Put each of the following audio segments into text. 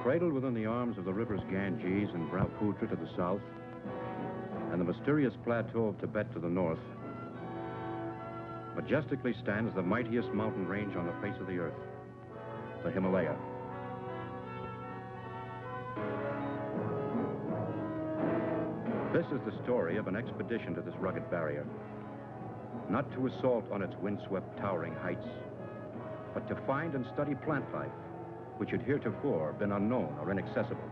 Cradled within the arms of the rivers Ganges and Brahmaputra to the south, and the mysterious plateau of Tibet to the north, majestically stands the mightiest mountain range on the face of the earth, the Himalaya. This is the story of an expedition to this rugged barrier, not to assault on its windswept, towering heights, but to find and study plant life, which had heretofore been unknown or inaccessible.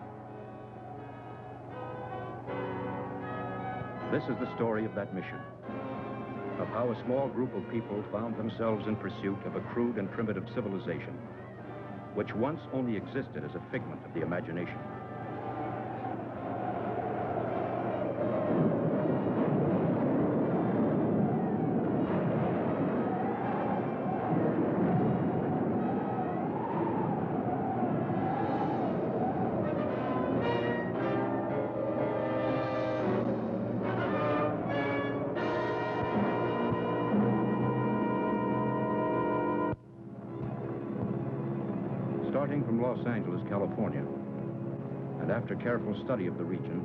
This is the story of that mission, of how a small group of people found themselves in pursuit of a crude and primitive civilization, which once only existed as a figment of the imagination. Starting from Los Angeles, California, and after careful study of the region,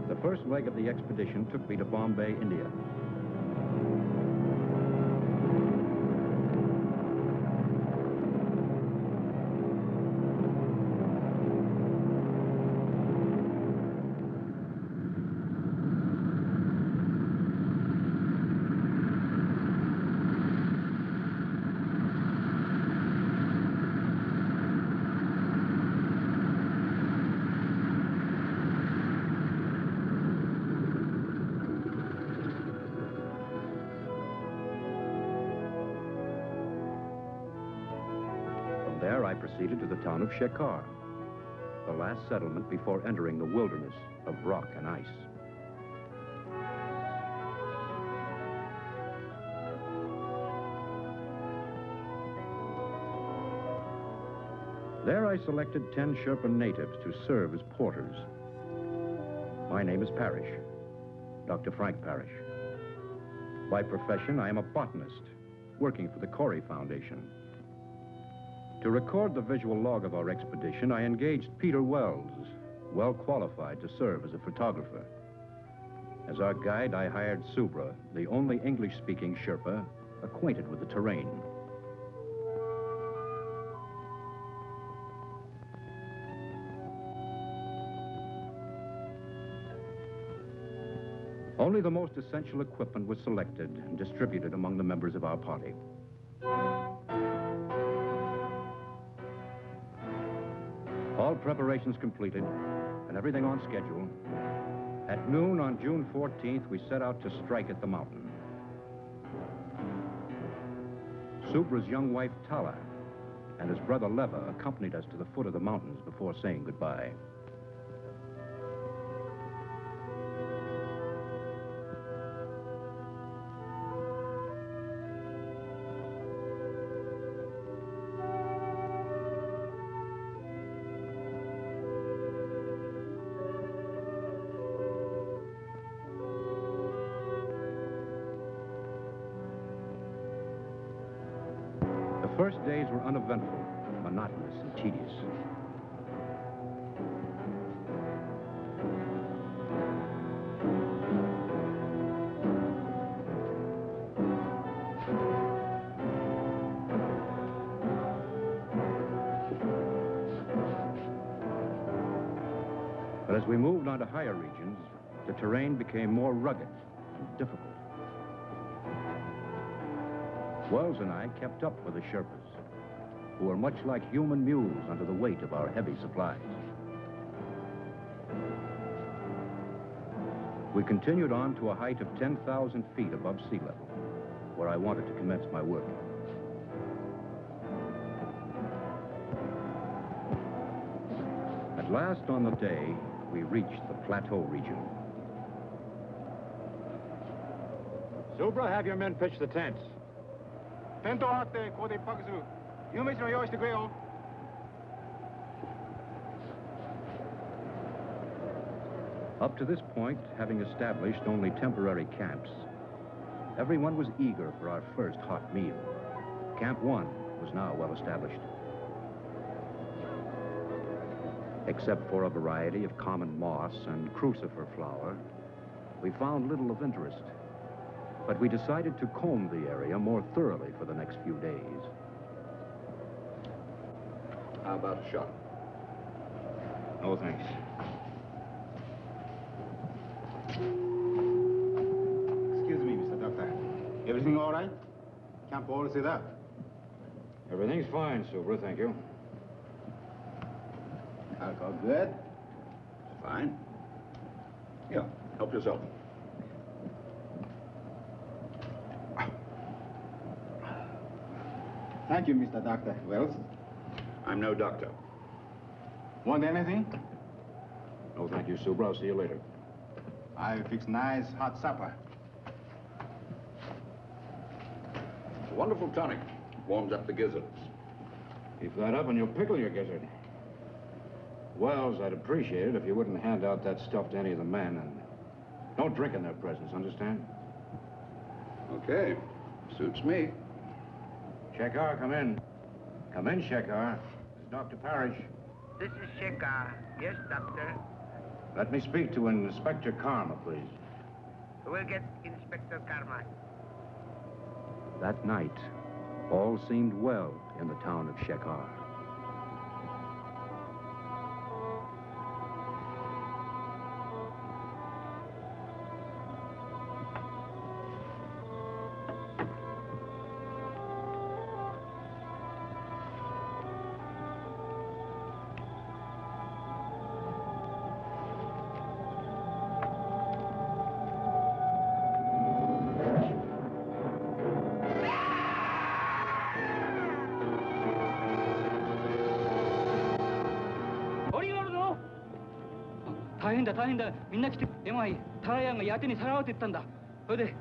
the first leg of the expedition took me to Bombay, India. There I proceeded to the town of Shekhar, the last settlement before entering the wilderness of rock and ice. There I selected 10 Sherpa natives to serve as porters. My name is Parrish, Dr. Frank Parrish. By profession, I am a botanist, working for the Corey Foundation. To record the visual log of our expedition, I engaged Peter Wells, well qualified to serve as a photographer. As our guide, I hired Subra, the only English-speaking Sherpa acquainted with the terrain. Only the most essential equipment was selected and distributed among the members of our party. All preparations completed, and everything on schedule, at noon on June 14th, we set out to strike at the mountain. Subra's young wife, Tala, and his brother, Leva, accompanied us to the foot of the mountains before saying goodbye. The first days were uneventful, monotonous, and tedious. But as we moved on to higher regions, the terrain became more rugged and difficult. Wells and I kept up with the Sherpas, who were much like human mules under the weight of our heavy supplies. We continued on to a height of 10,000 feet above sea level, where I wanted to commence my work. At last on the day, we reached the plateau region. Subra, have your men pitch the tents. Up to this point, having established only temporary camps, everyone was eager for our first hot meal. Camp 1 was now well established. Except for a variety of common moss and crucifer flower, we found little of interest. But we decided to comb the area more thoroughly for the next few days. How about a shot? No, thanks. Excuse me, Mr. Doctor. Everything all right? Can't all see that. Everything's fine, Subra, thank you. Alcohol good? Fine. Yeah, help yourself. Thank you, Mr. Doctor. Wells, I'm no doctor. want anything? No, thank you, Subra. I'll see you later. I'll fix nice hot supper. It's a wonderful tonic. Warms up the gizzards. Keep that up and you'll pickle your gizzard. Wells, I'd appreciate it if you wouldn't hand out that stuff to any of the men, and don't drink in their presence, understand? Okay. Suits me. Shekhar, come in. Come in, Shekhar. This is Dr. Parrish. This is Shekhar. Yes, doctor. Let me speak to Inspector Karma, please. We'll get Inspector Karma. That night, all seemed well in the town of Shekhar. 다행이다. 민나来て MIタラヤンがやてにさらわって言ったんだ。それで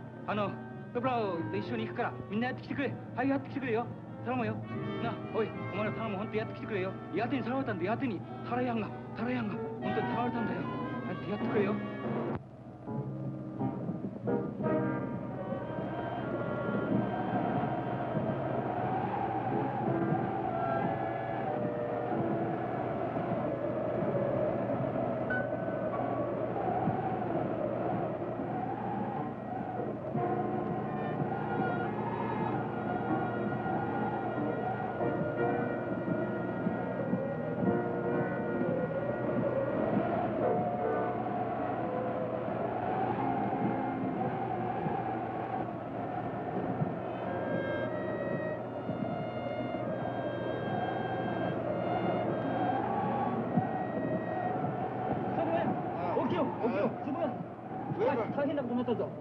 クブラを一緒に行くからみんなやってきてくれ。はい、やってきてくれよ。頼むよ。な、おい、お前ら頼む、本当やってきてくれよ。やてにさらわれたんだ。やてにタラヤンが本当にさらわれたんだよ。やってくれよ。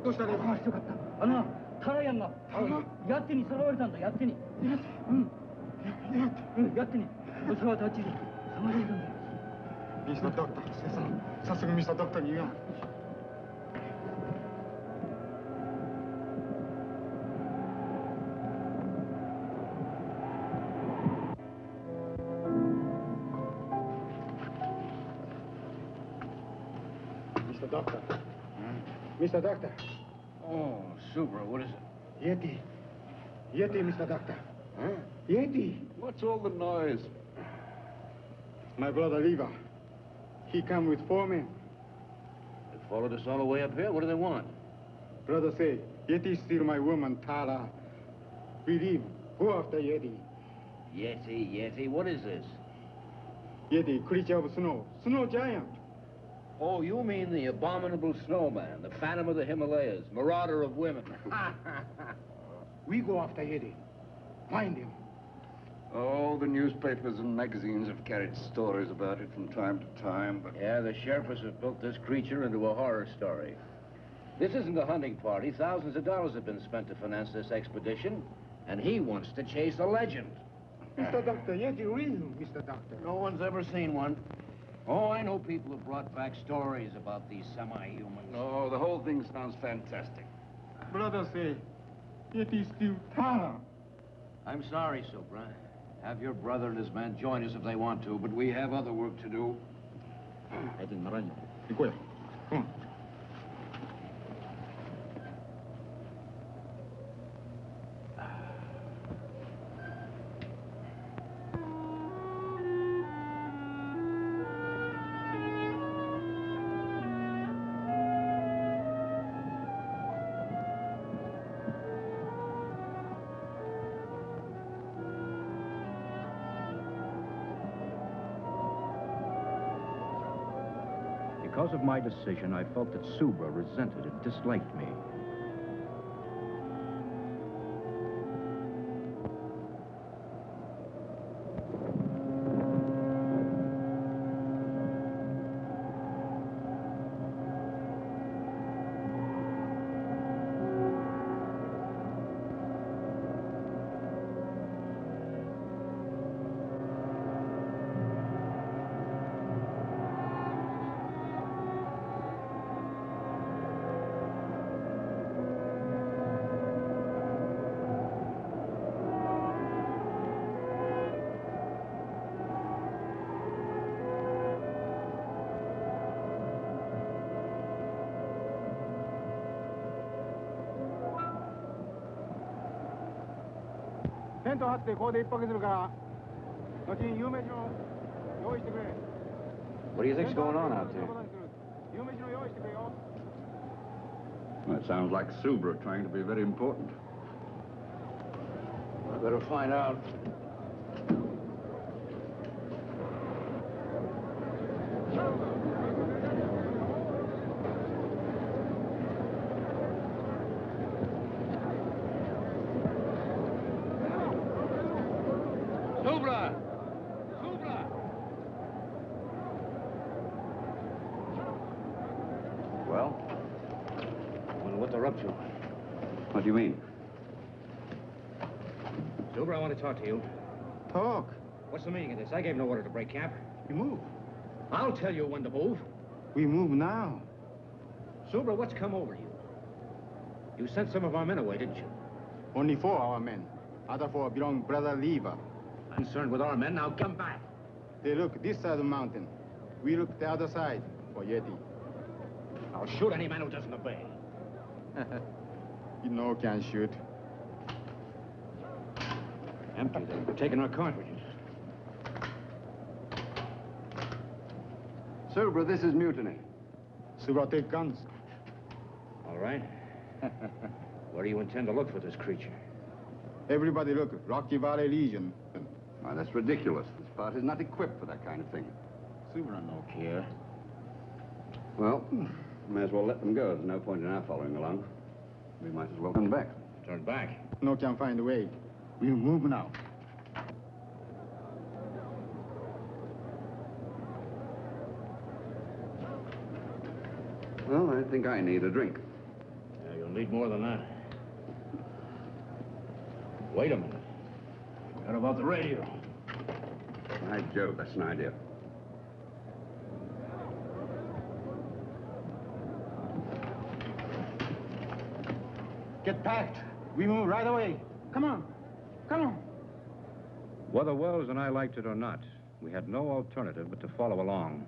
どうしたね。よかった。タラヤンがやってにさらわれたんだ。やってに。やってに。それは立ちで探してたんだよ。ミスタードクター、早速ミスタードクターに言うよ。Mr. Doctor. Mr. Doctor. Oh, Subra, what is it? Yeti. Yeti, Mr. Doctor. Huh? Yeti. What's all the noise? My brother Lever. He come with 4 men. They followed us all the way up here? What do they want? Brother say, Yeti steal my woman, Tara. We leave. Go after Yeti. Yeti, what is this? Yeti, creature of snow. Snow giant. Oh, you mean the abominable snowman, the phantom of the Himalayas, marauder of women. We go after Yeti. Find him. Oh, the newspapers and magazines have carried stories about it from time to time, but... Yeah, the Sherpas have built this creature into a horror story. This isn't a hunting party. Thousands of dollars have been spent to finance this expedition, and he wants to chase a legend. Mr. Doctor, Yeti real, Mr. Doctor. No one's ever seen one. Oh, I know people have brought back stories about these semi-humans. Oh, the whole thing sounds fantastic. Brother say, Yeti steal Tara. I'm sorry, Subra. Have your brother and his men join us if they want to, but we have other work to do. Come on. Because of my decision, I felt that Subra resented and disliked me. What do you think's going on out there? Well, it sounds like Subra trying to be very important. I better find out. Subra! Subra! Well? I wonder what they're up to. What do you mean? Subra, I want to talk to you. Talk. What's the meaning of this? I gave no order to break camp. We move. I'll tell you when to move. We move now. Subra, what's come over you? You sent some of our men away, didn't you? Only 4 our men. Other 4 belong Brother Lever. Concerned with our men, now come back. They look this side of the mountain. We look the other side for Yeti. I'll shoot any man who doesn't obey. You know can shoot. Empty. They're taking our cartridges. Subra, this is mutiny. Subra take guns. All right. Where do you intend to look for this creature? Everybody look, Rocky Valley Legion. Why, that's ridiculous. This part is not equipped for that kind of thing. Subra no care. Well, may as well let them go. There's no point in our following along. We might as well turn back. Turn back. No can find a way. We move now. Well, I think I need a drink. Yeah, you'll need more than that. Wait a minute. What about the radio? By Jove, that's an idea. Get packed. We move right away. Come on. Come on. Whether Wells and I liked it or not, we had no alternative but to follow along.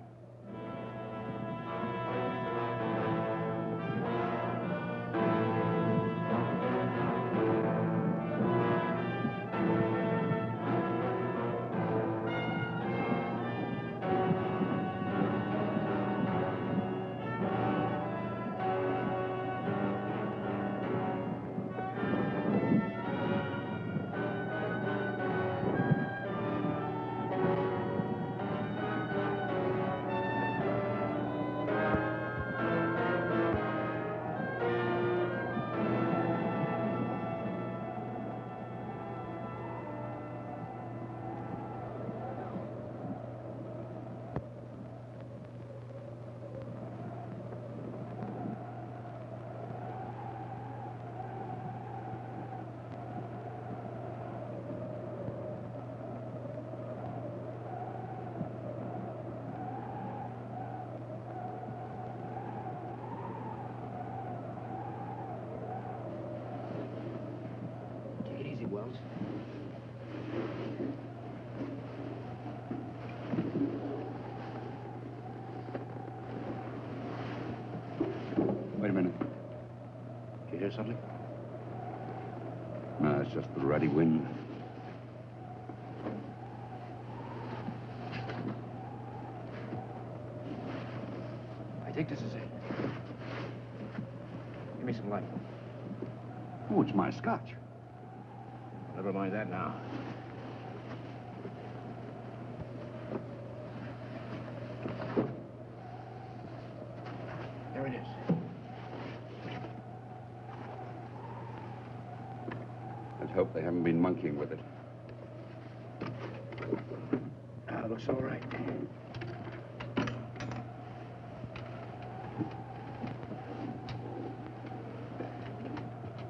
Wells. Wait a minute. Did you hear something? No, it's just the ruddy wind. I think this is it. Give me some light. Oh, it's my scotch. Never mind that now. Let's hope they haven't been monkeying with it. Looks all right.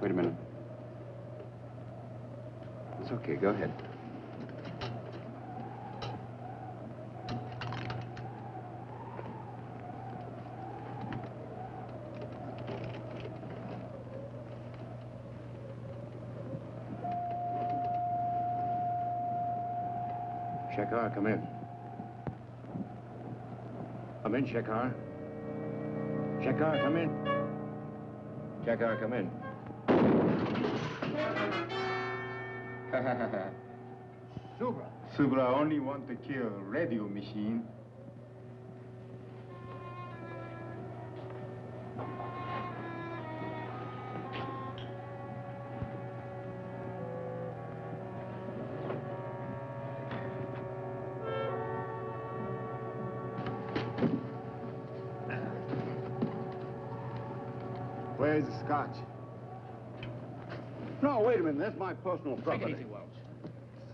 Wait a minute. It's okay, go ahead. Shekhar, come in. Come in, Shekhar. Shekhar, come in. Shekhar, come in. Subra only want to kill radio machine. Where's the scotch? No, wait a minute. That's my personal property. Take it easy, Wells.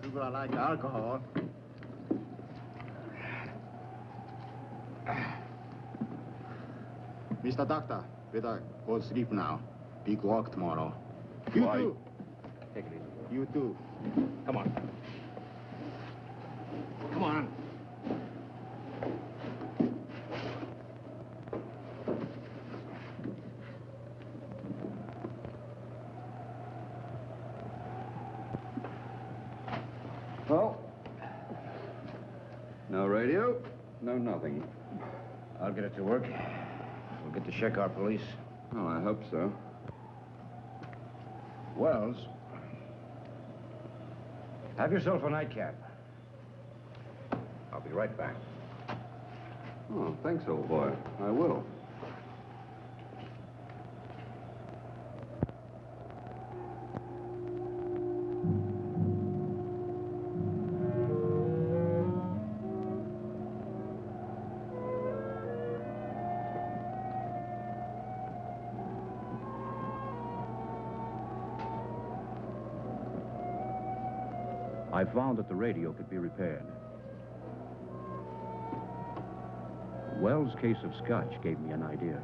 Subra like alcohol. Mr. Doctor, better go to sleep now. Big work tomorrow. You Why? too. Take it easy. You too. Come on. Come on. Well, no radio, no nothing. I'll get it to work. We'll get the Shekhar police. Oh, I hope so. Wells, have yourself a nightcap. I'll be right back. Oh, thanks, old boy. I will. I found that the radio could be repaired. Wells' case of scotch gave me an idea.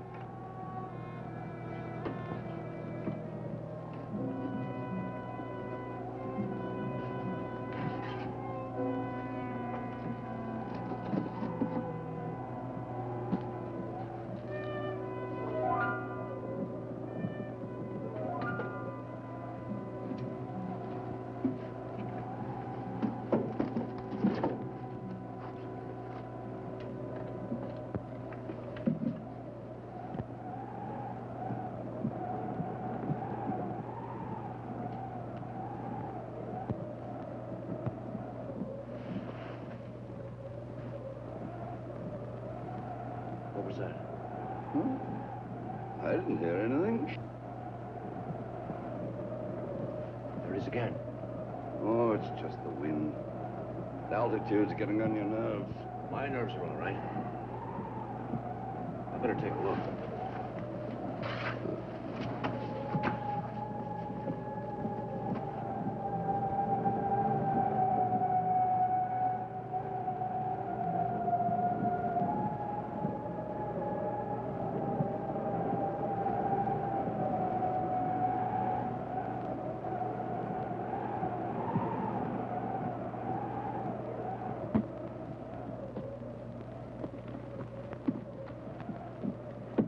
What was that? I didn't hear anything. There it is again. Oh, it's just the wind. The altitude's getting on your nerves. My nerves are all right. I better take a look.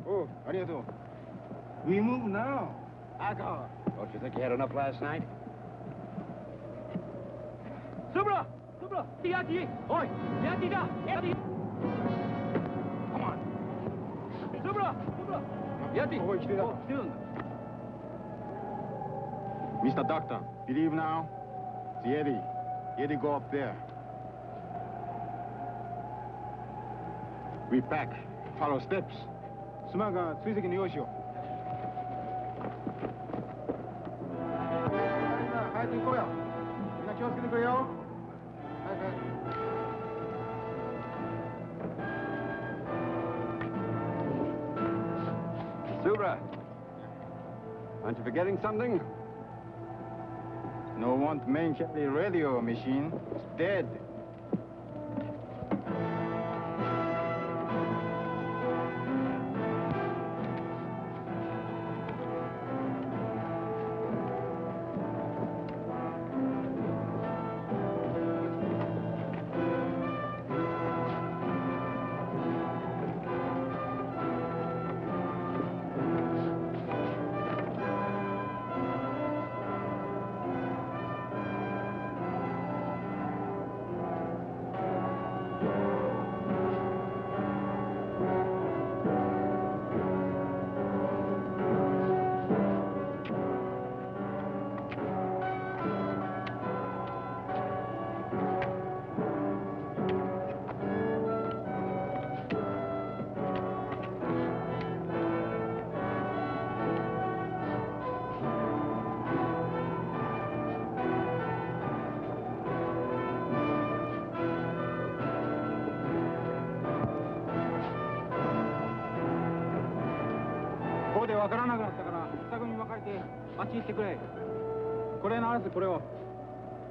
Oh, arigato. We move now. Alcohol. Don't you think you had enough last night? Subra! Subra! Yati! Oi! Yati da! Yati! Come on. Subra! Subra! Yati! Oh,来てた。来てるんだ。Mr. Doctor, believe now? It's Yeti. Yeti go up there. We pack. Follow steps. 妻が追跡に用意しよう。早く行こうよ。みんな気をつけてくれよ。早く。Subra, aren't you forgetting something? No want mention the radio machine. It's dead.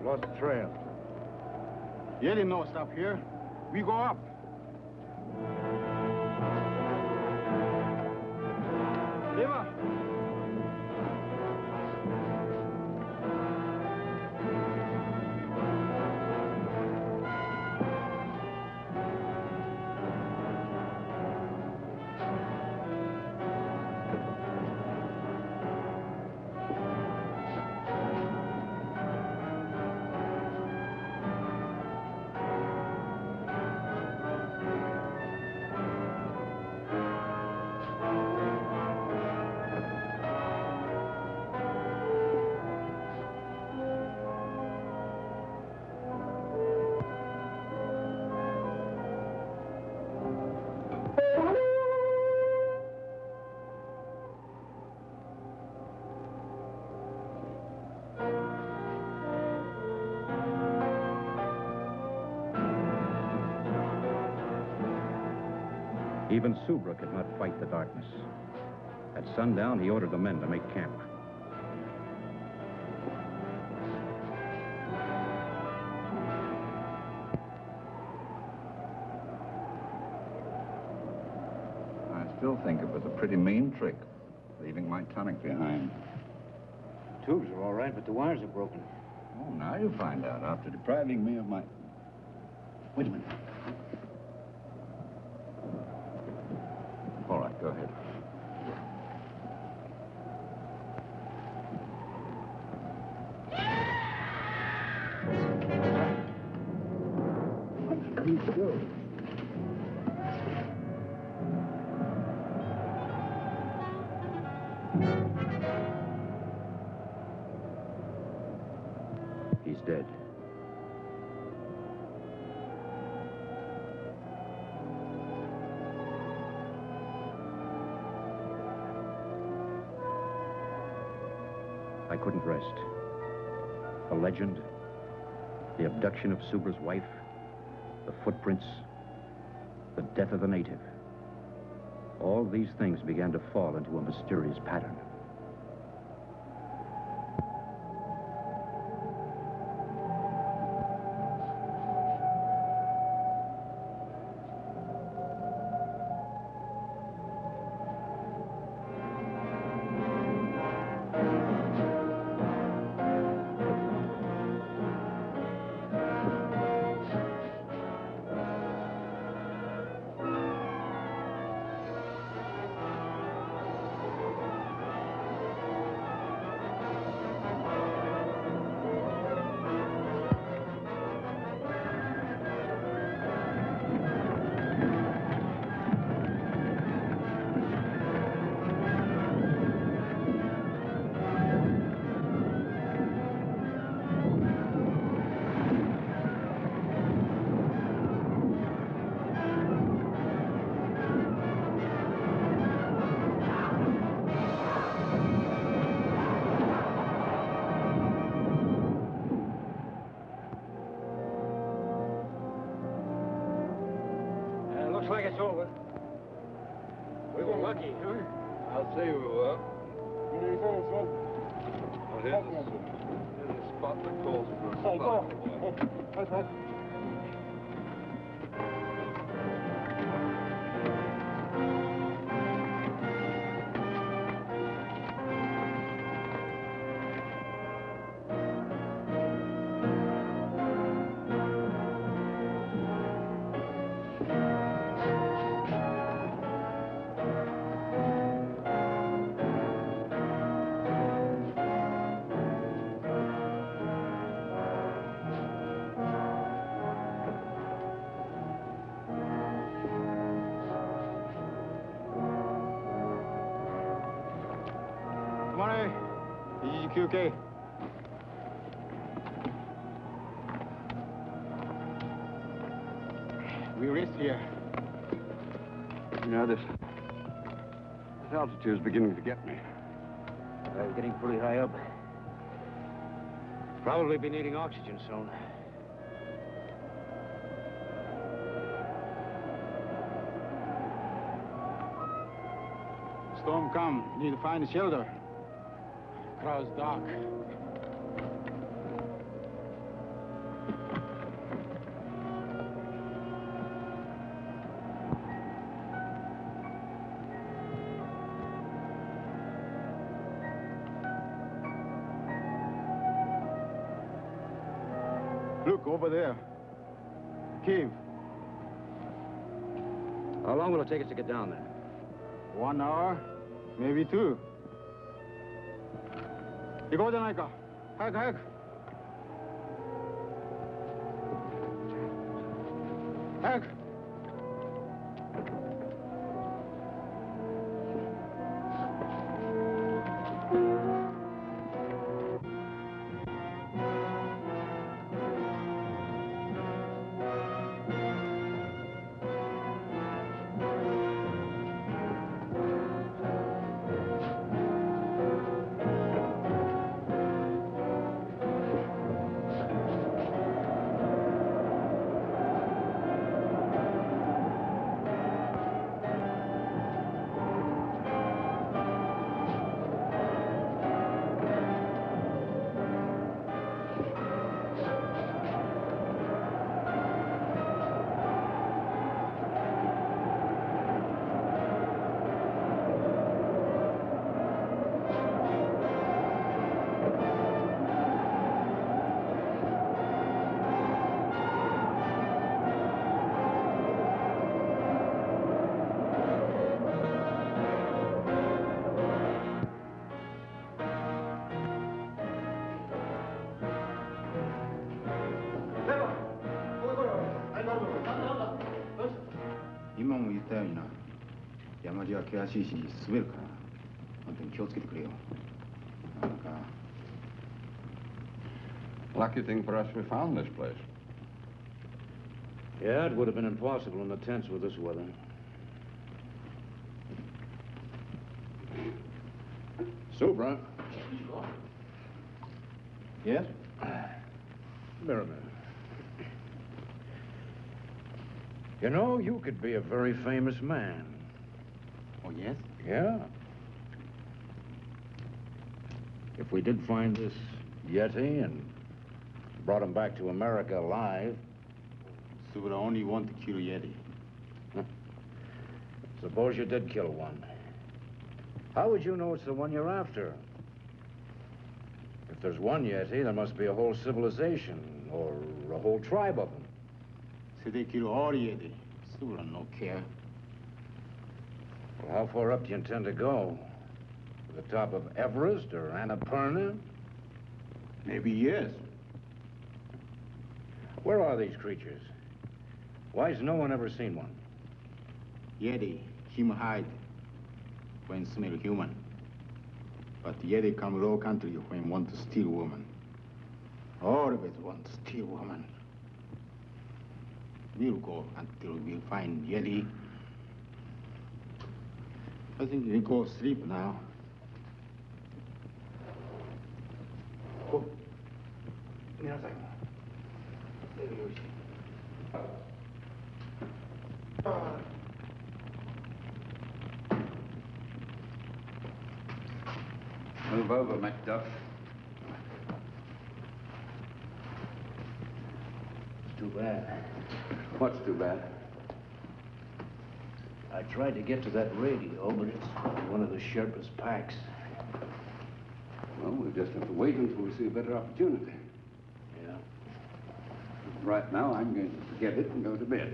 Lost the trail. You didn't know stop here. We go up. Eva. Even Subra could not fight the darkness. At sundown, he ordered the men to make camp. I still think it was a pretty mean trick, leaving my tonic behind. Tubes are all right, but the wires are broken. Oh, now you find out, after depriving me of my... Wait a minute. All right, go ahead. He's dead. I couldn't rest. The legend, the abduction of Subra's wife, the footprints, the death of the native. All these things began to fall into a mysterious pattern. Looks like it's over. We were lucky, huh? I'll say we were. Here's Here's the spot. thought the calls were Hey, go. Hey. Come on, EGQK. We rest here. You know, this altitude is beginning to get me. We're getting pretty high up. Probably be needing oxygen soon. Storm come. Need to find a shelter. Crowd's dark. Look, over there. Cave. How long will it take us to get down there? 1 hour, maybe 2. 行こうじゃないか。早く早く。早く。今も言ったようにな、山地は険しいし滑るから、本当に気をつけてくれよ。なんか。Lucky thing for us we found this place. Yeah, it would have been impossible in the tents with this weather. Soup, huh? Yes? Merriman. You know, you could be a very famous man. Oh, yes? Yeah. If we did find this Yeti and brought him back to America alive. So would only want to kill Yeti. Suppose you did kill one. How would you know it's the one you're after? If there's one Yeti, there must be a whole civilization or a whole tribe of them. So they kill all Yeti. So would no care. Well, how far up do you intend to go? To the top of Everest or Annapurna? Maybe yes. Where are these creatures? Why has no one ever seen one? Yeti, him hide when smell human. But Yeti come low country when want to steal woman. Always want to steal woman. We'll go until we find Yeti. I think we go sleep now. Go. Move over, Macduff. too bad. What's too bad? I tried to get to that radio, but it's one of the Sherpa's packs. Well, we'll just have to wait until we see a better opportunity. Yeah. Right now, I'm going to forget it and go to bed.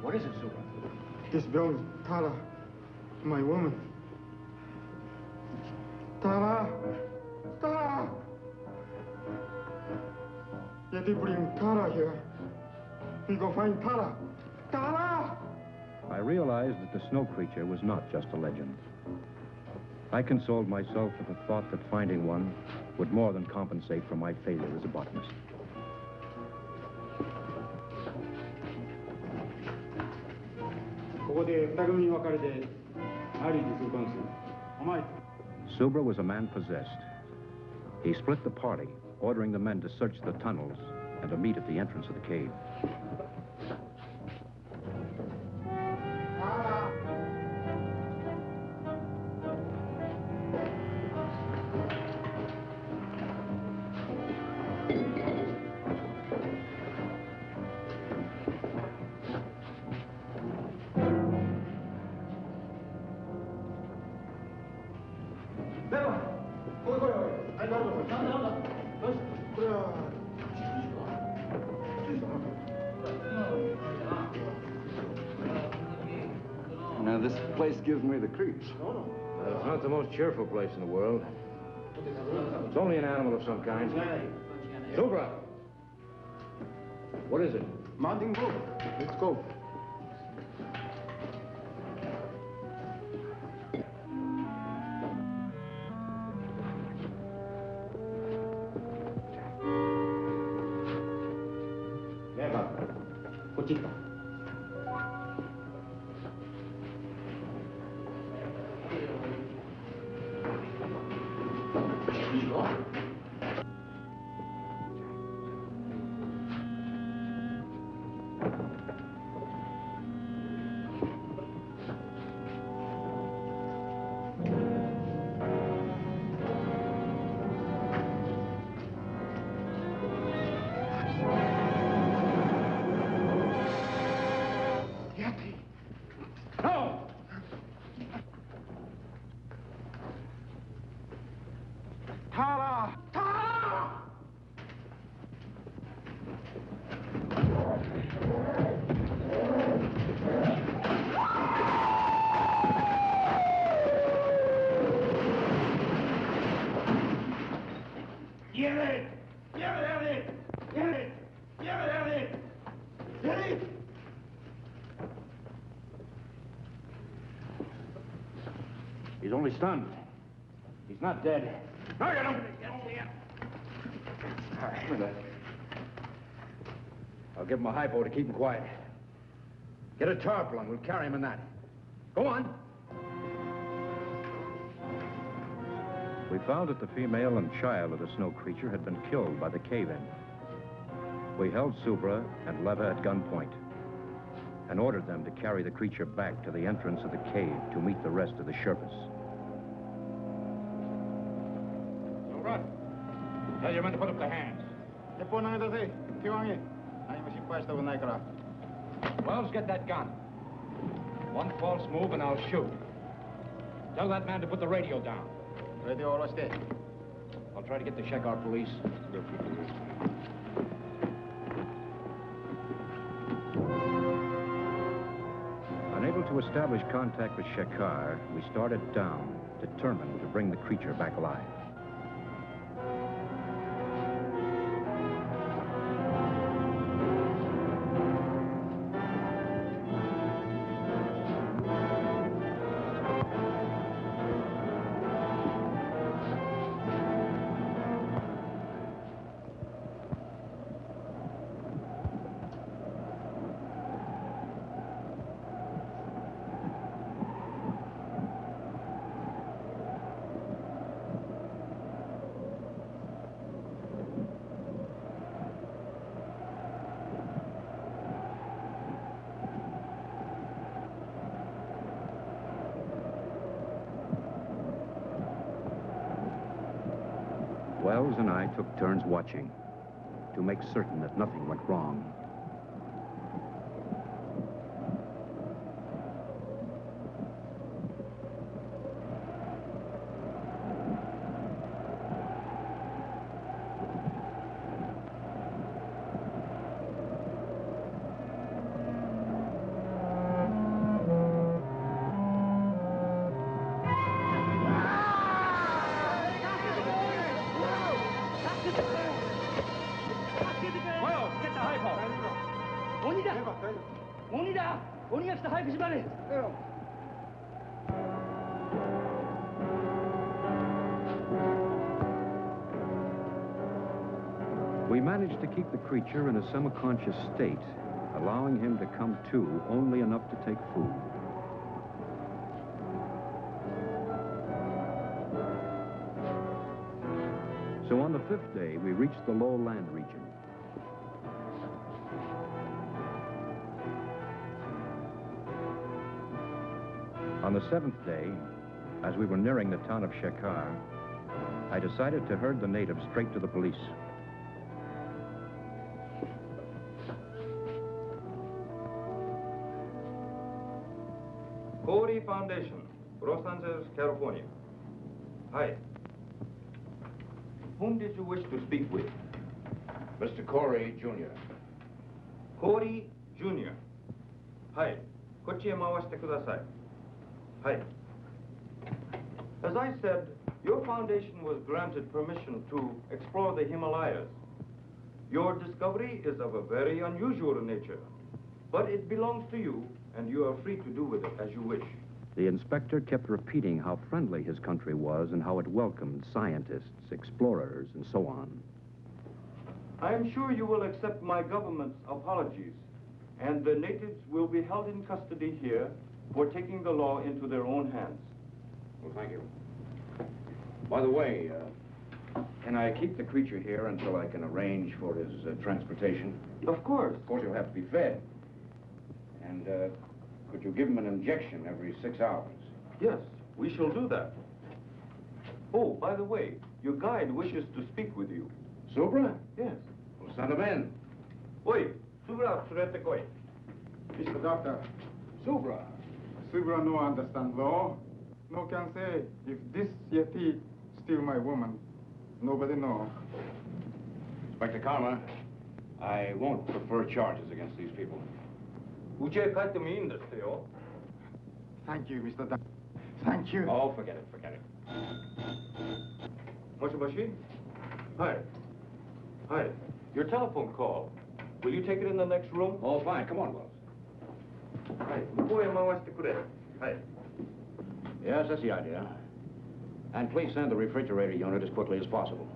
What is it, Super? This girl, Tara, my woman. Tara! Tara! Yeti bring Tara here. We go find Tara. Tara! I realized that the snow creature was not just a legend. I consoled myself with the thought that finding one would more than compensate for my failure as a botanist. Subra was a man possessed. He split the party, ordering the men to search the tunnels and to meet at the entrance of the cave. Now, this place gives me the creeps. It's not the most cheerful place in the world. It's only an animal of some kind. Subra! What is it? Mountain boat. Let's go. Tara! Tara! Get it! Get it, Elliot! Get it! Get it, Elliot! Get it! He's only stunned. He's not dead. No, you don't! I'll give him a hypo to keep him quiet. Get a tarpaulin. We'll carry him in that. Go on. We found that the female and child of the snow creature had been killed by the cave-in. We held Subra and Leva at gunpoint and ordered them to carry the creature back to the entrance of the cave to meet the rest of the Sherpas. Subra, tell your men to put up their hands. Wells, get that gun. One false move and I'll shoot. Tell that man to put the radio down. I'll try to get the Shekar police. Unable to establish contact with Shekar, we started down, determined to bring the creature back alive. Wells and I took turns watching to make certain that nothing went wrong. We managed to keep the creature in a semi-conscious state, allowing him to come to only enough to take food. So on the 5th day, we reached the low land region. On the 7th day, as we were nearing the town of Shekhar, I decided to herd the natives straight to the police. Corey Foundation, Los Angeles, California. Hi. Whom did you wish to speak with? Mr. Corey, Jr. Corey, Jr. Hi. こっちへ回してください. Hi. As I said, your foundation was granted permission to explore the Himalayas. Your discovery is of a very unusual nature, but it belongs to you, and you are free to do with it as you wish. The inspector kept repeating how friendly his country was and how it welcomed scientists, explorers, and so on. I am sure you will accept my government's apologies, and the natives will be held in custody here for taking the law into their own hands. Well, thank you. By the way, can I keep the creature here until I can arrange for his transportation? Of course. Of course, he'll have to be fed. And could you give him an injection every 6 hours? Yes, we shall do that. Oh, by the way, your guide wishes to speak with you. Subra? Yes. Well, send him in. Oi, Subra, surete koi. Mr. Doctor, Subra. Subra no understand law. No can say if this Yeti steal my woman. Nobody know. Inspector Karma, I won't prefer charges against these people. 우주에 갈 때면いいんですよ. Thank you, Mr. Doctor. Thank you. Oh, forget it, forget it. Moshi? Hi. Hi. Your telephone call. Will you take it in the next room? Oh, fine. Come on, Wells. Hi. 向こうへ回してくれ. Hi. Yes, that's the idea. And please send the refrigerator unit as quickly as possible.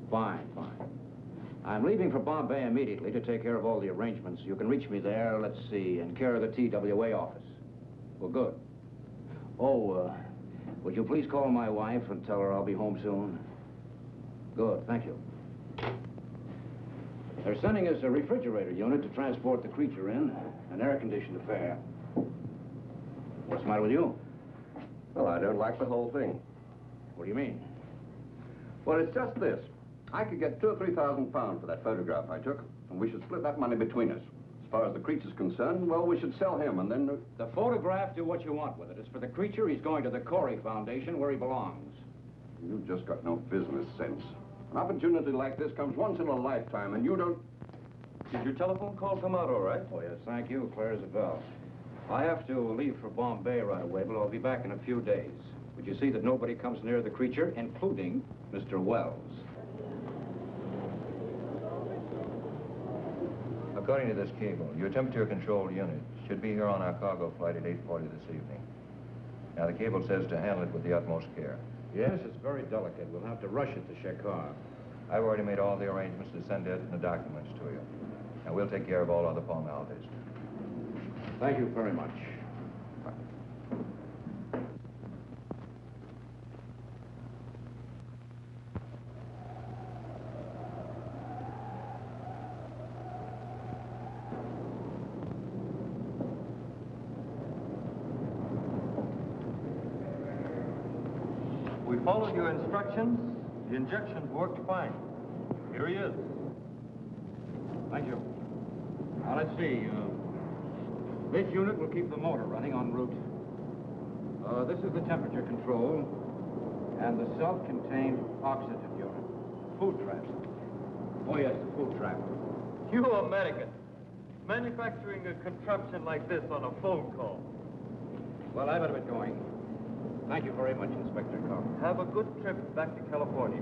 Fine, fine. I'm leaving for Bombay immediately to take care of all the arrangements. You can reach me there, let's see, in care of the TWA office. Well, good. Oh, would you please call my wife and tell her I'll be home soon? Good, thank you. They're sending us a refrigerator unit to transport the creature in, an air-conditioned affair. What's the matter with you? Well, I don't like the whole thing. What do you mean? Well, it's just this. I could get £2,000 or £3,000 for that photograph I took, and we should split that money between us. As far as the creature's concerned, well, we should sell him, and then... The photograph, do what you want with it. As for the creature, he's going to the Corey Foundation, where he belongs. You've just got no business sense. An opportunity like this comes once in a lifetime, and you don't... Did your telephone call come out all right? Oh, yes, thank you. Clear as a bell. I have to leave for Bombay right away, but I'll be back in a few days. Would you see that nobody comes near the creature, including Mr. Wells? According to this cable, your temperature-controlled unit should be here on our cargo flight at 8:40 this evening. Now, the cable says to handle it with the utmost care. Yes, it's very delicate. We'll have to rush it to Shekhar. I've already made all the arrangements to send it and the documents to you. And we'll take care of all other formalities. Thank you very much. We followed your instructions The injection worked fine. Here he is. Thank you. Now, let's see. This unit will keep the motor running en route. This is the temperature control and the self-contained oxygen unit. Food traps. Oh, yes, the food trap. You American. Manufacturing a contraption like this on a phone call. Well, I better get going. Thank you very much, Inspector Carr. Have a good trip back to California.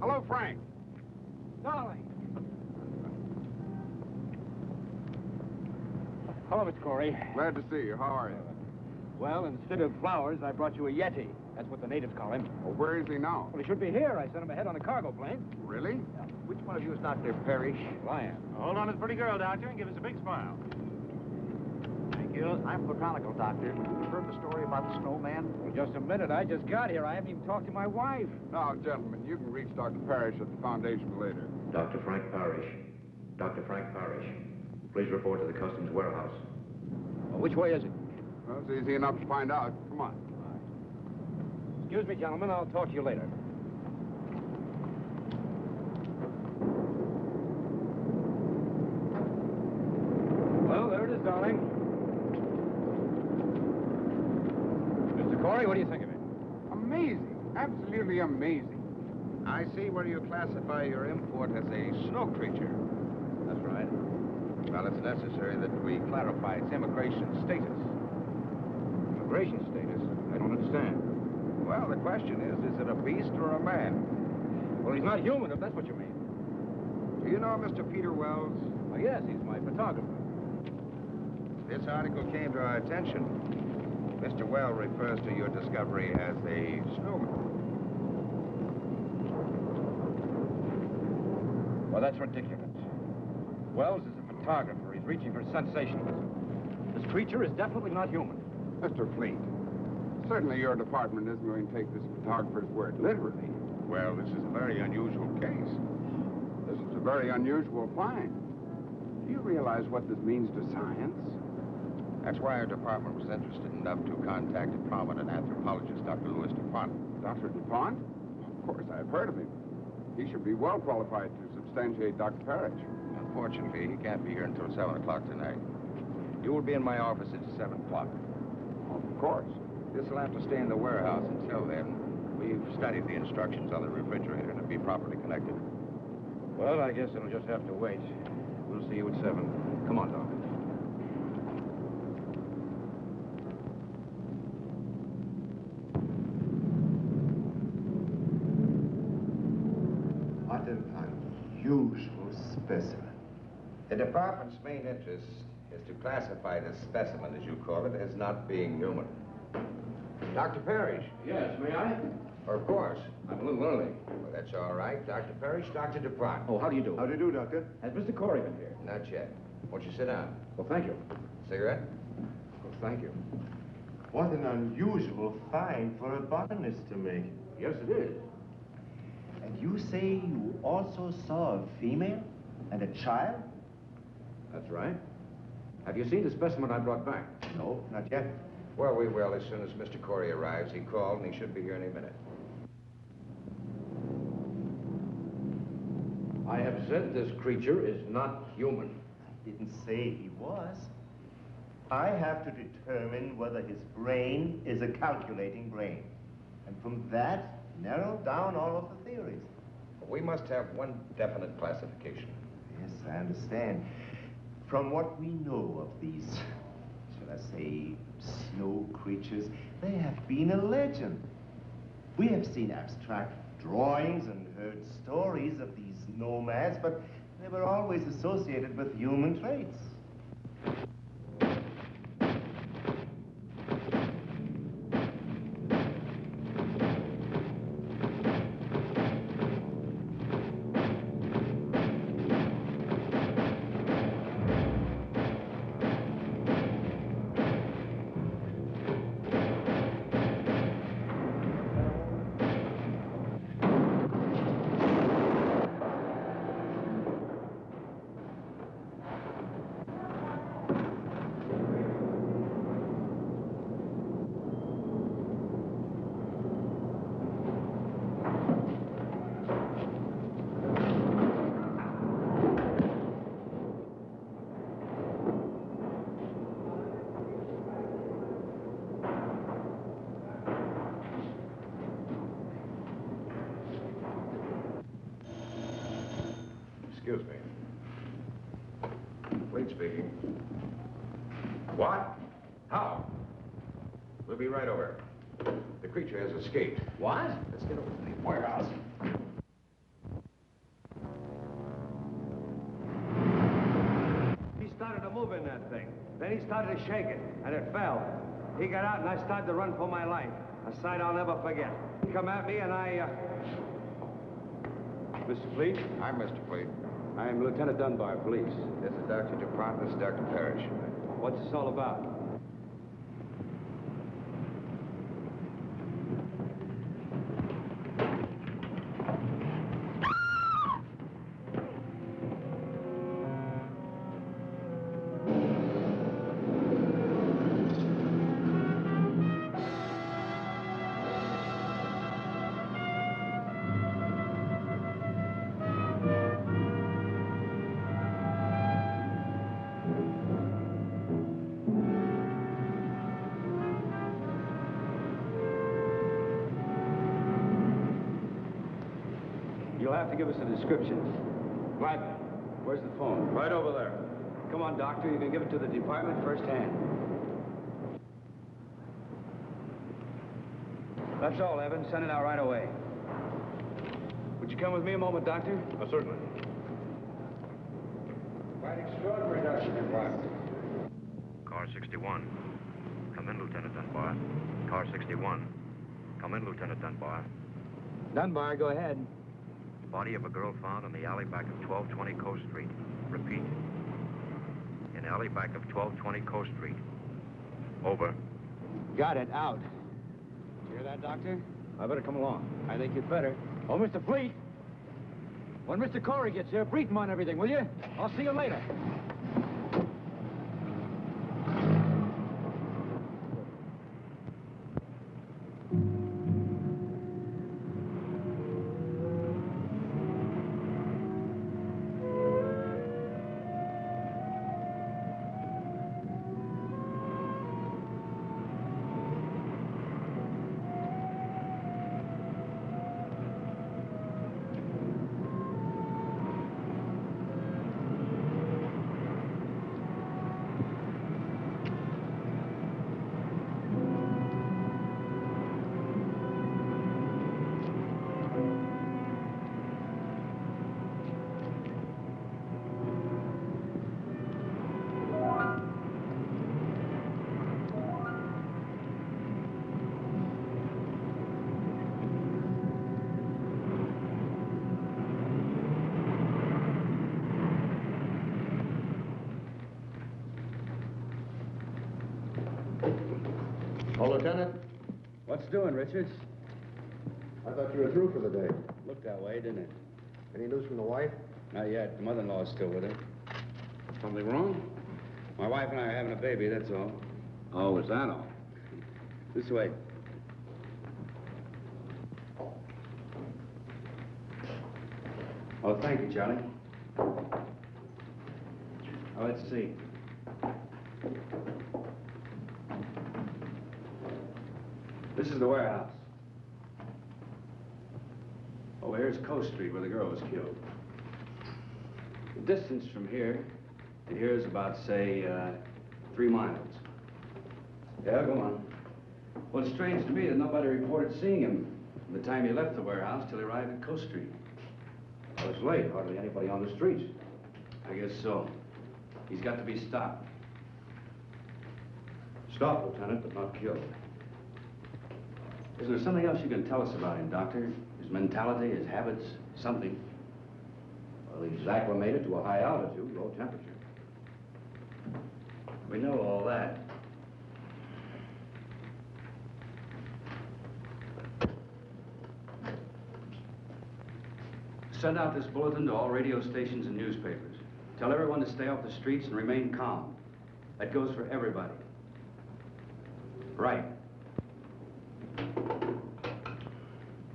Hello, Frank. Darling. Hello, Mr. Corey. Glad to see you. How are you? Well, instead of flowers, I brought you a Yeti. That's what the natives call him. Well, where is he now? Well, he should be here. I sent him ahead on a cargo plane. Really? Which one of you is Dr. Parrish? Well, I am. Hold on to the pretty girl, Doctor, and give us a big smile. Thank you. I'm botanical doctor. You've heard the story about the snowman? Well, just a minute. I just got here. I haven't even talked to my wife. Now, gentlemen, you can reach Dr. Parrish at the Foundation later. Dr. Frank Parrish. Dr. Frank Parrish. Please report to the customs warehouse. Well, which way is it? Well, it's easy enough to find out. Come on. Excuse me, gentlemen. I'll talk to you later. Well, there it is, darling. Mr. Corey, what do you think of it? Amazing. Absolutely amazing. I see where you classify your import as a snow creature. That's right. Well, it's necessary that we clarify its immigration status. Immigration status? I don't understand. Well, the question is it a beast or a man? Well, he's not human, if that's what you mean. Do you know Mr. Peter Wells? Oh, yes, he's my photographer. This article came to our attention. Mr. Well refers to your discovery as a snowman. Well, that's ridiculous. Wells is a photographer. He's reaching for sensationalism. This creature is definitely not human. Mr. Fleet, certainly your department isn't going to take this photographer's word literally. Well, this is a very unusual case. This is a very unusual find. Do you realize what this means to science? That's why our department was interested enough to contact a prominent anthropologist, Dr. Louis DuPont. Dr. DuPont? Of course, I've heard of him. He should be well qualified to substantiate Dr. Parrish. Unfortunately, he can't be here until 7 o'clock tonight. You will be in my office at 7 o'clock. Of course. This will have to stay in the warehouse until then. We've studied the instructions on the refrigerator to be properly connected. Well, I guess it'll just have to wait. We'll see you at 7. Come on, Doc. What an unusual specimen. The department's main interest is to classify this specimen, as you call it, as not being human. Dr. Parrish. Yes, may I? Of course. I'm a little early. Well, that's all right. Dr. Parrish, Dr. DuPont. Oh, how do you do? How do you do, Doctor? Has Mr. Corey been here? Not yet. Won't you sit down? Well, thank you. Cigarette? Well, thank you. What an unusual find for a botanist to make. Yes, it is. And you say you also saw a female and a child? That's right. Have you seen the specimen I brought back? No, not yet. Well, we will as soon as Mr. Corey arrives. He called, and he should be here any minute. I have said this creature is not human. didn't say he was. I have to determine whether his brain is a calculating brain. And from that, narrow down all of the theories. We must have one definite classification. Yes, I understand. From what we know of these, shall I say, snow creatures, they have been a legend. We have seen abstract drawings and heard stories of these nomads, but they were always associated with human traits. Excuse me. Fleet speaking. What? How? We'll be right over. The creature has escaped. What? Let's get over to the warehouse. He started to move in that thing. Then he started to shake it, and it fell. He got out, and I started to run for my life. A sight I'll never forget. He come at me, and Mr. Fleet? I'm Mr. Fleet. I'm Lieutenant Dunbar, police. This is Dr. DuPont. This is Dr. Parrish. What's this all about? You'll have to give us a description. What? Where's the phone? Right over there. Come on, Doctor. You can give it to the department firsthand. That's all, Evans. Send it out right away. Would you come with me a moment, Doctor? Certainly. Quite extraordinary, Dr. DuPont. Car 61. Come in, Lieutenant Dunbar. Car 61. Come in, Lieutenant Dunbar. Dunbar, go ahead. Body of a girl found in the alley back of 1220 Coast Street. Repeat. In alley back of 1220 Coast Street. Over. Got it. Out. You hear that, Doctor? I better come along. I think you'd better. Oh, Mr. Fleet. When Mr. Corey gets here, brief him on everything, will you? I'll see you later. Oh, Lieutenant? What's doing, Richards? I thought you were through for the day. Looked that way, didn't it? Any news from the wife? Not yet. The mother-in-law's still with her. Something wrong? My wife and I are having a baby, that's all. Oh, is that all? This way. Oh, thank you, Charlie. Oh, let's see. This is the warehouse. Over here's Coast Street, where the girl was killed. The distance from here to here is about, say, 3 miles. Yeah, go on. Well, it's strange to me that nobody reported seeing him from the time he left the warehouse till he arrived at Coast Street. Well, it's late. Hardly anybody on the streets. I guess so. He's got to be stopped. Stopped, Lieutenant, but not killed. Is there something else you can tell us about him, Doctor? His mentality, his habits, something? Well, he's acclimated to a high altitude, low temperature. We know all that. Send out this bulletin to all radio stations and newspapers. Tell everyone to stay off the streets and remain calm. That goes for everybody. Right.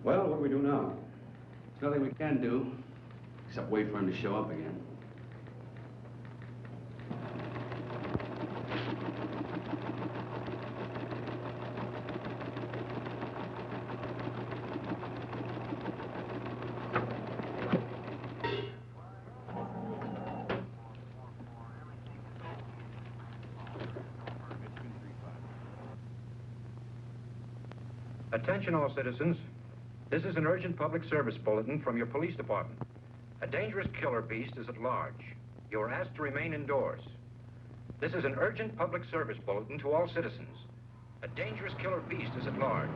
Well, what do we do now? There's nothing we can do, except wait for him to show up again. Attention all citizens. This is an urgent public service bulletin from your police department. A dangerous killer beast is at large. You are asked to remain indoors. This is an urgent public service bulletin to all citizens. A dangerous killer beast is at large.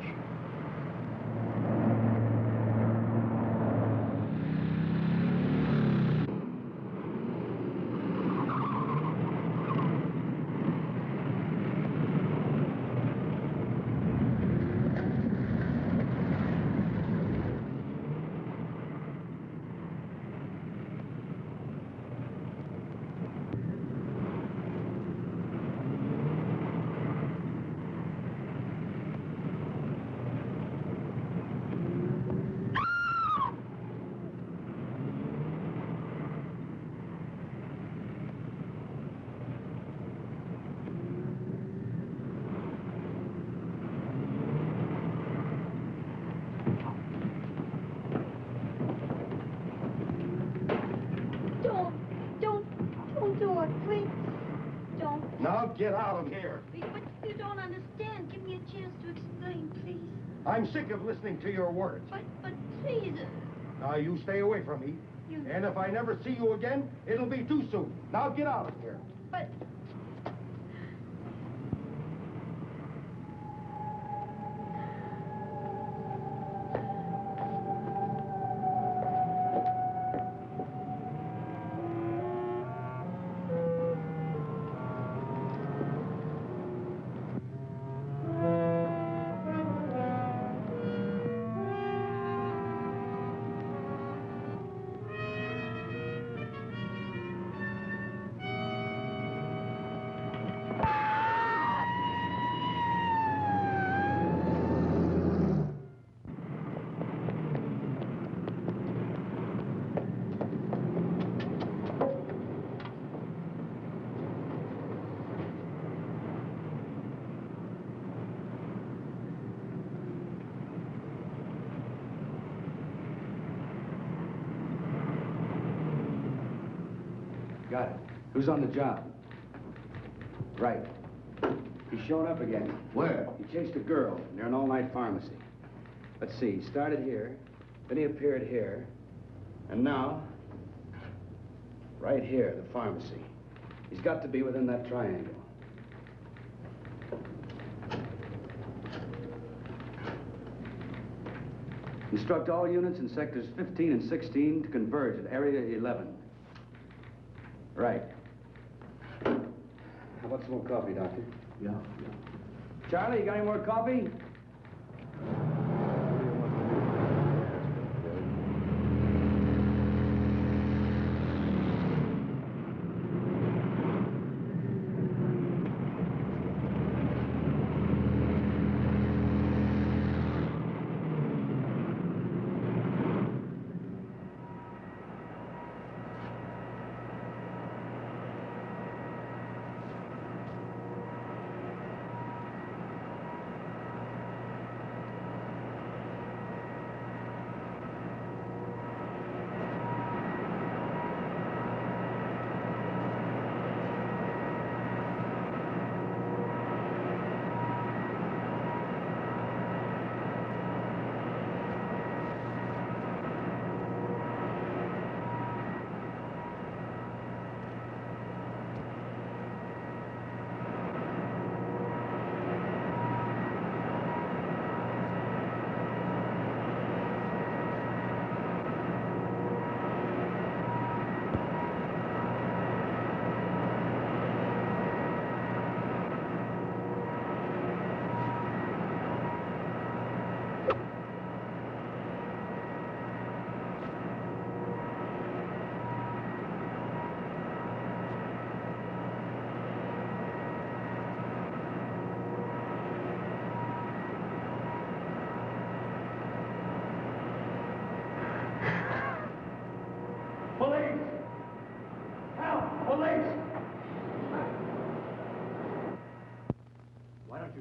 Now get out of here. But you don't understand. Give me a chance to explain, please. I'm sick of listening to your words. But please. Now you stay away from me. And if I never see you again, it'll be too soon. Now get out of here. But... Got it. Who's on the job? Right. He showed up again. Where? He chased a girl near an all-night pharmacy. Let's see, he started here, then he appeared here, and now, right here, the pharmacy. He's got to be within that triangle. Instruct all units in sectors 15 and 16 to converge at area 11. Right. How about some more coffee, Doctor? Yeah. Charlie, you got any more coffee?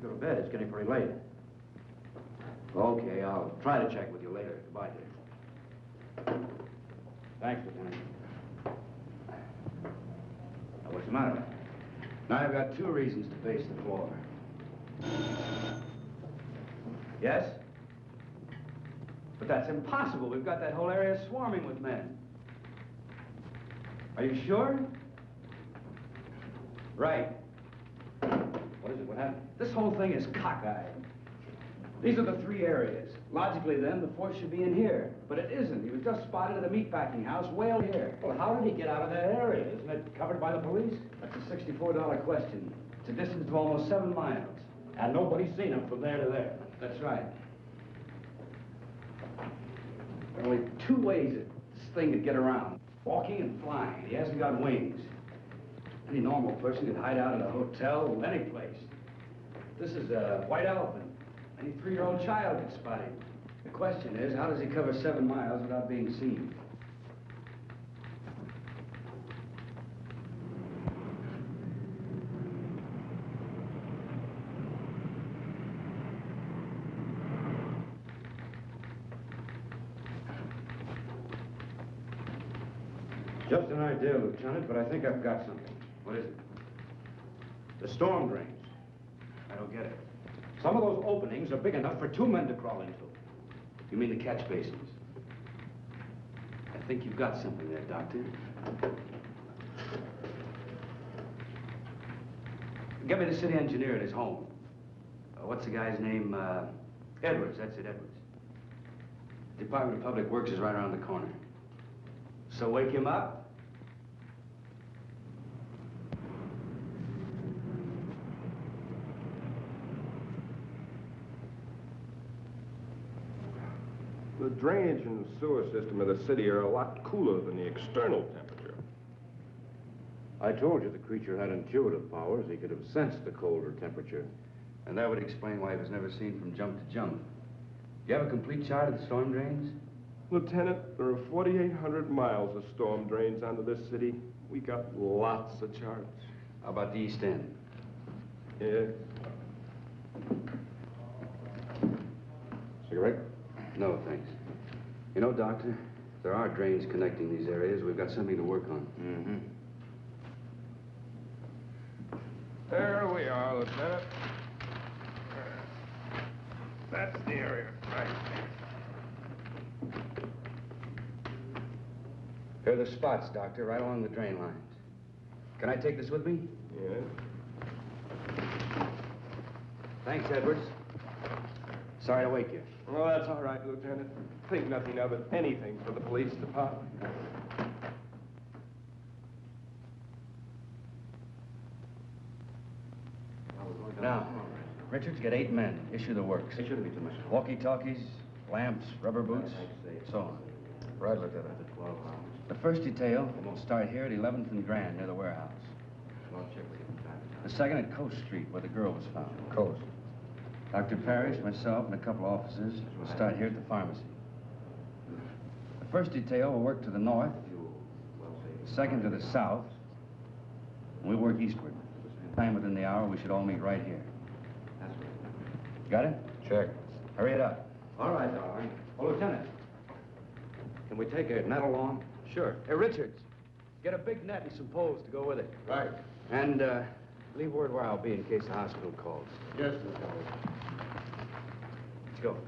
should go to bed. It's getting pretty late. Okay, I'll try to check with you later. Goodbye, Dick. Thanks, Lieutenant. Now, what's the matter? Now, I've got 2 reasons to pace the floor. Yes? But that's impossible. We've got that whole area swarming with men. Are you sure? Right. What is it? What happened? This whole thing is cockeyed. These are the 3 areas. Logically, then, the force should be in here. But it isn't. He was just spotted at a meatpacking house way over here. Well, how did he get out of that area? Isn't it covered by the police? That's a $64 question. It's a distance of almost 7 miles. And nobody's seen him from there to there. That's right. There are only 2 ways that this thing could get around. Walking and flying. He hasn't got wings. Any normal person could hide out at a hotel or any place. This is a white elephant. Any 3-year-old child could spot him. The question is, how does he cover 7 miles without being seen? Just an idea, Lieutenant, but I think I've got something. What is it? The storm drains. I don't get it. Some of those openings are big enough for 2 men to crawl into. You mean the catch basins? I think you've got something there, Doctor. Get me the city engineer at his home. What's the guy's name? Edwards, that's it, Edwards. Department of Public Works is right around the corner. So wake him up. The drainage and sewer system of the city are a lot cooler than the external temperature. I told you the creature had intuitive powers. He could have sensed the colder temperature. And that would explain why he was never seen from jump to jump. Do you have a complete chart of the storm drains? Lieutenant, there are 4,800 miles of storm drains under this city. We got lots of charts. How about the East End? Yeah. Cigarette? No, thanks. You know, Doctor, if there are drains connecting these areas, we've got something to work on. Mm-hmm. There we are, Lieutenant. That's the area, right there. Here are the spots, Doctor, right along the drain lines. Can I take this with me? Yeah. Thanks, Edwards. Sorry to wake you. Well, that's all right, Lieutenant. Think nothing of it. Anything for the police department. Now, Richards, get 8 men. Issue the works. It shouldn't be too much. Walkie-talkies, lamps, rubber boots, so on. Right, Lieutenant. The first detail will start here at 11th and Grand, near the warehouse. The second at Coast Street, where the girl was found. Coast. Dr. Parrish, myself, and a couple officers will start here at the pharmacy. The first detail will work to the north, the second to the south, and we work eastward. Time within the hour, we should all meet right here. Got it? Check. Hurry it up. All right, darling. Oh, Lieutenant, can we take a net along? Sure. Hey, Richards, get a big net and some poles to go with it. Right. And, leave word where I'll be in case the hospital calls. Yes, Lieutenant. Let's go.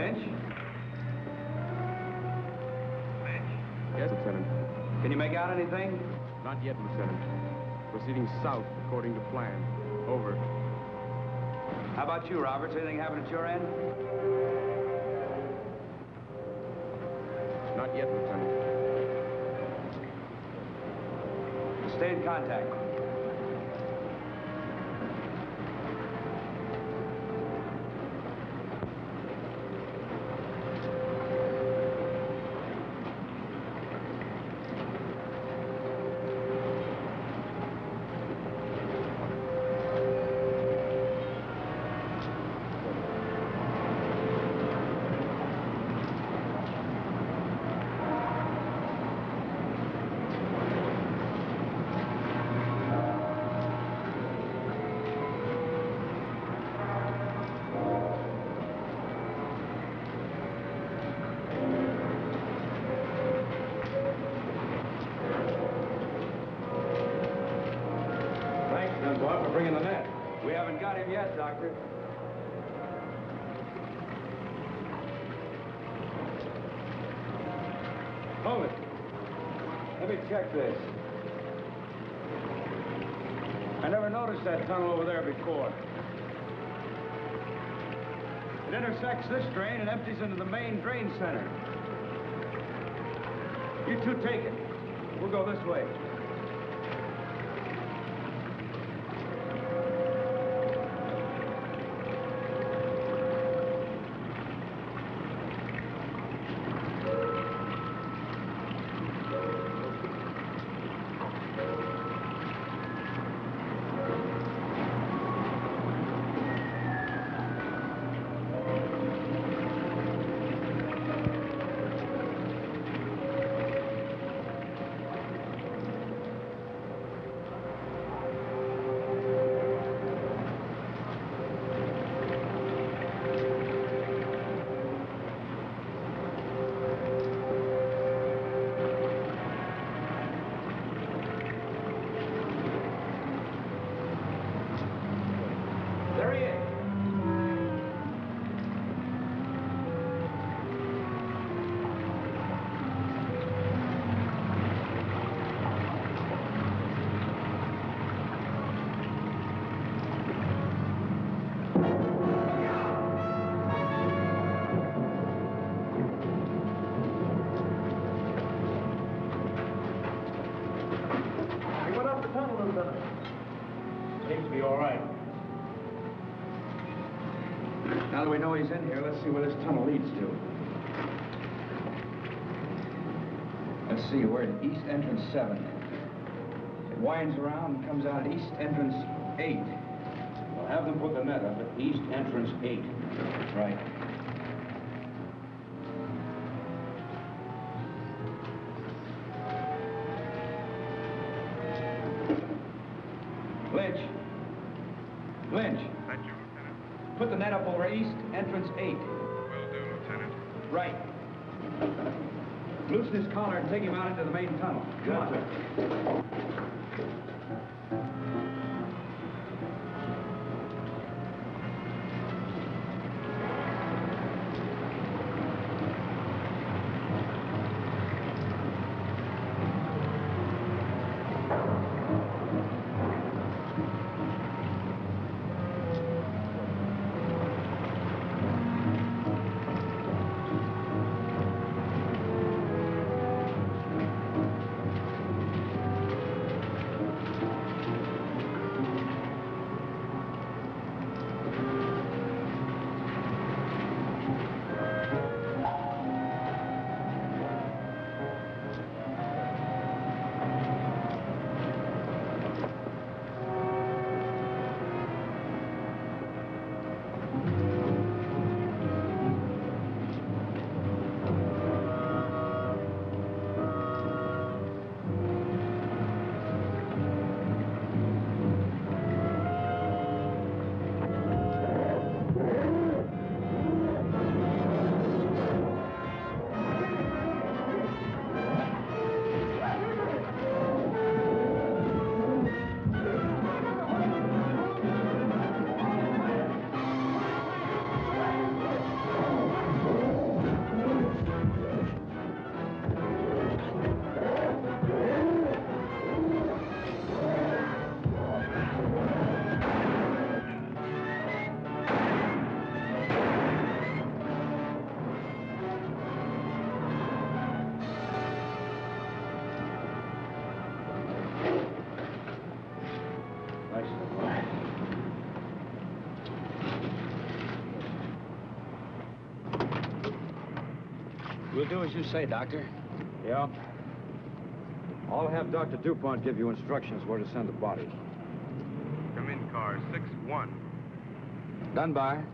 Lynch? Yes, Lieutenant. Can you make out anything? Not yet, Lieutenant. Proceeding south according to plan. Over. How about you, Roberts? Anything happen at your end? Not yet, Lieutenant. Stay in contact. Bringing the net. We haven't got him yet, Doctor. Hold it. Let me check this. I never noticed that tunnel over there before. It intersects this drain and empties into the main drain center. You two take it. We'll go this way. Seems to be all right. Now that we know he's in here, let's see where this tunnel leads to. Let's see, we're at East Entrance 7. It winds around and comes out at East Entrance 8. We'll have them put the net up at East Entrance 8. Right. Lynch. Lynch. Thank you, Lieutenant. Put the net up over East Entrance 8. Will do, Lieutenant. Right. Loosen his collar and take him out into the main tunnel. Come on. We'll do as you say, Doctor. Yeah. I'll have Dr. DuPont give you instructions where to send the body. Come in, car 6-1. Dunbar?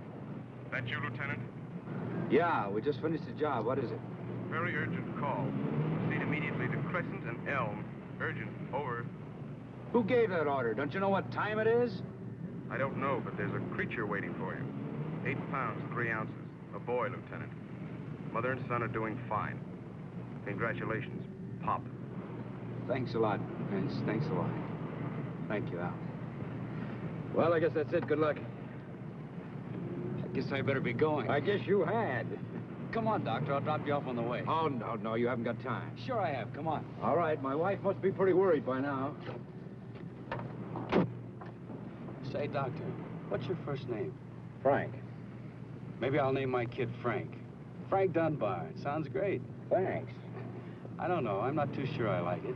That you, Lieutenant? Yeah, we just finished the job. What is it? Very urgent call. Proceed immediately to Crescent and Elm. Urgent. Over. Who gave that order? Don't you know what time it is? I don't know, but there's a creature waiting for you. 8 pounds, 3 ounces. A boy, Lieutenant. Mother and son are doing fine. Congratulations, Pop. Thanks a lot, Vince. Thanks a lot. Thank you, Al. Well, I guess that's it. Good luck. I guess I better be going. I guess you had. Come on, Doctor. I'll drop you off on the way. Oh, no, you haven't got time. Sure I have. Come on. All right, my wife must be pretty worried by now. Say, Doctor, what's your first name? Frank. Maybe I'll name my kid Frank. Frank Dunbar. Sounds great. Thanks. I don't know. I'm not too sure I like it.